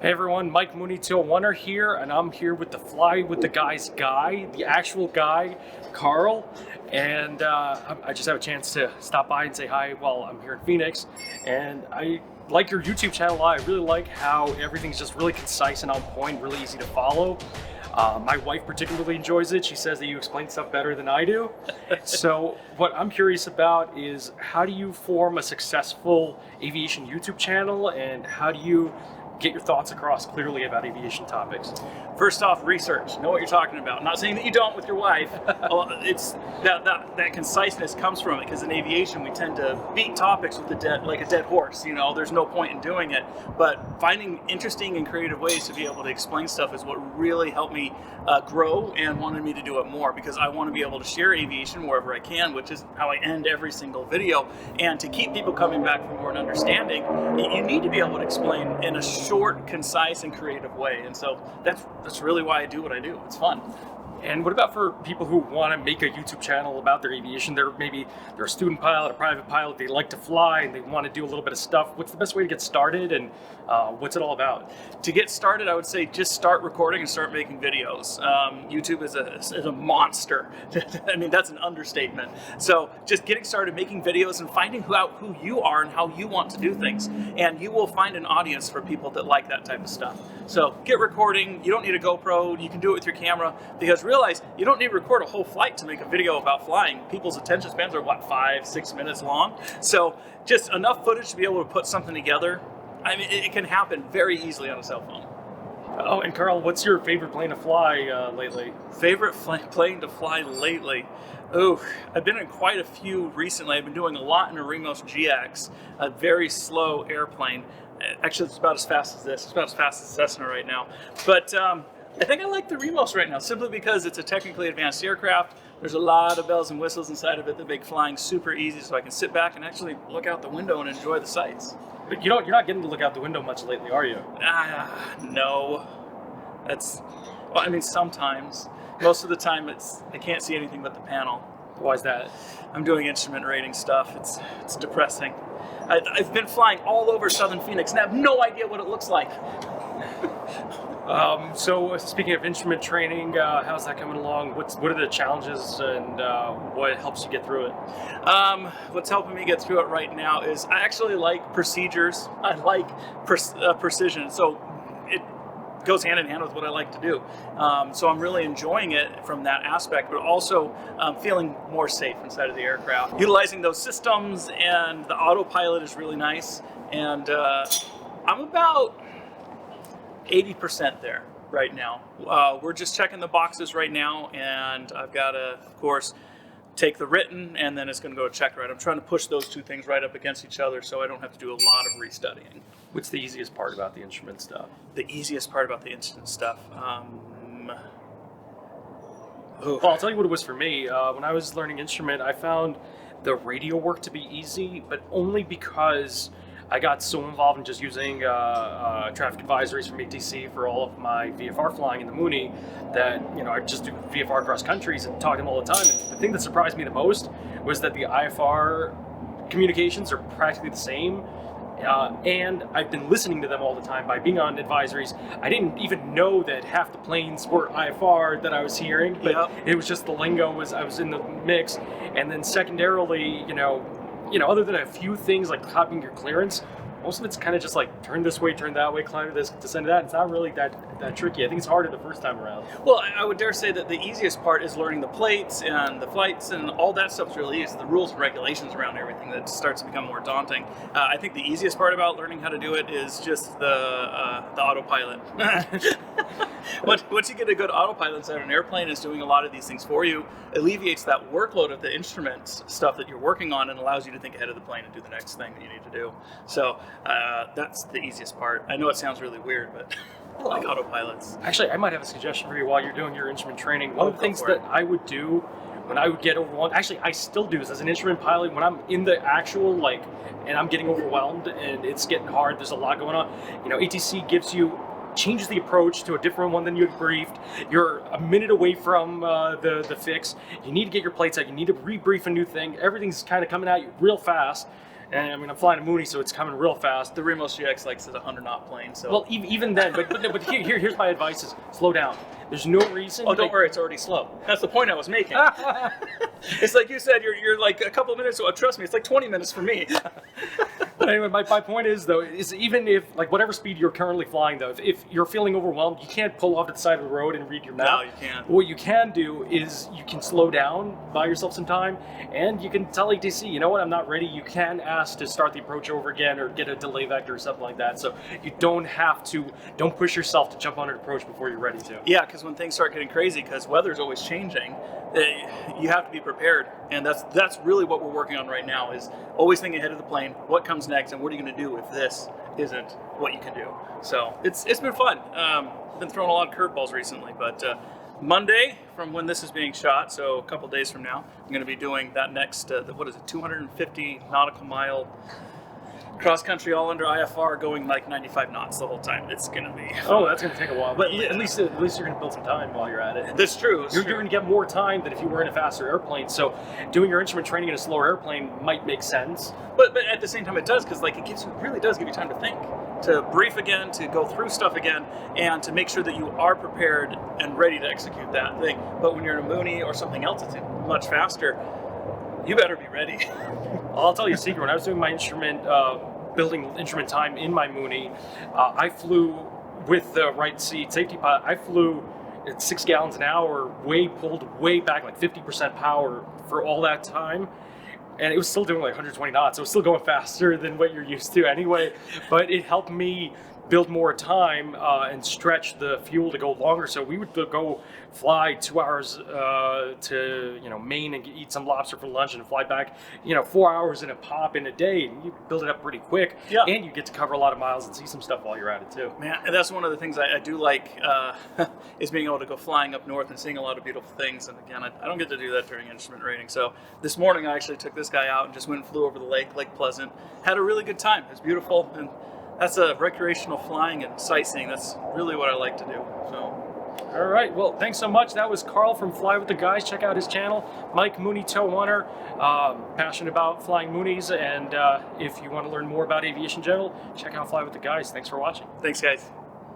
Hey everyone, Mike Mooney 201 here, and I'm here with the Fly with the Guys guy, the actual guy, Carl. And I just have a chance to stop by and say hi while I'm here in Phoenix. And I like your YouTube channel a lot. I really like how everything's just really concise and on point, really easy to follow. My wife particularly enjoys it. She says that you explain stuff better than I do. So what I'm curious about is, how do you form a successful aviation YouTube channel, and how do you get your thoughts across clearly about aviation topics? First off, research. Know what you're talking about. I'm not saying that you don't with your wife. It's that conciseness comes from it, because in aviation we tend to beat topics with like a dead horse. You know, there's no point in doing it. But finding interesting and creative ways to be able to explain stuff is what really helped me grow and wanted me to do it more, because I want to be able to share aviation wherever I can, which is how I end every single video. And to keep people coming back for more and understanding, you need to be able to explain in a short, concise, and creative way. And so that's really why I do what I do. It's fun. And what about for people who want to make a YouTube channel about their aviation? They're a student pilot, a private pilot, they like to fly, and they want to do a little bit of stuff. What's the best way to get started, and what's it all about? To get started, I would say just start recording and start making videos. YouTube is a monster. I mean, that's an understatement. So just getting started making videos and finding who you are and how you want to do things. And you will find an audience for people that like that type of stuff. So get recording. You don't need a GoPro. You can do it with your camera, because realize you don't need to record a whole flight to make a video about flying. People's attention spans are, what, 5-6 minutes long? So just enough footage to be able to put something together. I mean, it can happen very easily on a cell phone. Oh, and Carl, what's your favorite plane to fly lately? Favorite plane to fly lately? Oh, I've been in quite a few recently. I've been doing a lot in a Remos GX, a very slow airplane. Actually, it's about as fast as this. It's about as fast as Cessna right now. But I think I like the Remos right now, simply because it's a technically advanced aircraft. There's a lot of bells and whistles inside of it that make flying super easy, so I can sit back and actually look out the window and enjoy the sights. But you're not getting to look out the window much lately, are you? No. Well, I mean, sometimes. Most of the time, I can't see anything but the panel. Why is that? I'm doing instrument rating stuff. It's depressing. I've been flying all over southern Phoenix and I have no idea what it looks like. So speaking of instrument training, how's that coming along? What are the challenges, and what helps you get through it? What's helping me get through it right now is I actually like procedures. I like precision. So it goes hand in hand with what I like to do. So I'm really enjoying it from that aspect, but also feeling more safe inside of the aircraft. Utilizing those systems, and the autopilot is really nice. And I'm about 80% there right now. We're just checking the boxes right now, and I've got to, of course, take the written, and then it's going to go to check ride. I'm trying to push those two things right up against each other so I don't have to do a lot of restudying. What's the easiest part about the instrument stuff? The easiest part about the instrument stuff? Well, I'll tell you what it was for me. When I was learning instrument, I found the radio work to be easy, but only because I got so involved in just using traffic advisories from ATC for all of my VFR flying in the Mooney that, I just do VFR cross countries and talk to them all the time. And the thing that surprised me the most was that the IFR communications are practically the same. And I've been listening to them all the time by being on advisories. I didn't even know that half the planes were IFR that I was hearing, but It was just the lingo I was in the mix. And then secondarily, other than a few things like copying your clearance, most of it's kind of just like turn this way, turn that way, climb to this, descend to that. It's not really that tricky. I think it's harder the first time around. Well, I would dare say that the easiest part is learning the plates and the flights, and all that stuff's really easy. The rules and regulations around everything that starts to become more daunting. I think the easiest part about learning how to do it is just the autopilot. Once you get a good autopilot inside an airplane is doing a lot of these things for you, alleviates that workload of the instruments stuff that you're working on, and allows you to think ahead of the plane and do the next thing that you need to do. So that's the easiest part. I know it sounds really weird, but I like autopilots. Actually, I might have a suggestion for you while you're doing your instrument training. One of the things that I would do when I would get overwhelmed, actually I still do this as an instrument pilot, when I'm in the actual, and I'm getting overwhelmed and it's getting hard, there's a lot going on, ATC changes the approach to a different one than you had briefed. You're a minute away from the fix. You need to get your plates out. You need to rebrief a new thing. Everything's kind of coming at you real fast. And I mean, I'm flying a Mooney, so it's coming real fast. The Remos GX likes a 100-knot plane, so. Well, even then, but here's my advice: is slow down. There's no reason. Oh, don't worry, it's already slow. That's the point I was making. It's like you said, you're like a couple minutes. Well, trust me, it's like 20 minutes for me. But anyway, my point is though, is even if like whatever speed you're currently flying though, if you're feeling overwhelmed, you can't pull off to the side of the road and read your map. No, you can't. What you can do is you can slow down, buy yourself some time, and you can tell ATC, you know what, I'm not ready. You can ask to start the approach over again or get a delay vector or something like that. So you don't push yourself to jump on an approach before you're ready to. Yeah, because when things start getting crazy, because weather's always changing, you have to be prepared, and that's really what we're working on right now. Is always thinking ahead of the plane. What comes next, and what are you going to do if this isn't what you can do? So it's been fun. Been throwing a lot of curveballs recently, but Monday, from when this is being shot, so a couple days from now, I'm going to be doing that next. What is it? 250 nautical mile cross country, all under IFR, going like 95 knots the whole time. It's going to be. Oh, that's going to take a while, but Yeah. at least you're going to build some time while you're at it. That's true. You're going to get more time than if you were in a faster airplane. So doing your instrument training in a slower airplane might make sense. But at the same time, it does, because like really does give you time to think, to brief again, to go through stuff again, and to make sure that you are prepared and ready to execute that thing. But when you're in a Mooney or something else that's much faster, you better be ready. I'll tell you a secret. When I was doing my instrument, building instrument time in my Mooney, I flew with the right seat safety pilot. I flew at 6 gallons an hour, pulled way back, like 50% power for all that time. And it was still doing like 120 knots. It was still going faster than what you're used to anyway. But it helped me build more time and stretch the fuel to go longer. So we would go fly 2 hours to Maine and eat some lobster for lunch and fly back 4 hours in a pop in a day, and you build it up pretty quick. Yeah. And you get to cover a lot of miles and see some stuff while you're at it too. Man, and that's one of the things I do like is being able to go flying up north and seeing a lot of beautiful things. And again, I don't get to do that during instrument rating. So this morning I actually took this guy out and just went and flew over the Lake Pleasant. Had a really good time. It was beautiful, and that's a recreational flying and sightseeing. That's really what I like to do. So. All right, well, thanks so much. That was Carl from Fly With The Guys. Check out his channel, Mike Mooney Tow Hunter. Passionate about flying Moonies, and if you want to learn more about aviation in general, check out Fly With The Guys. Thanks for watching. Thanks, guys.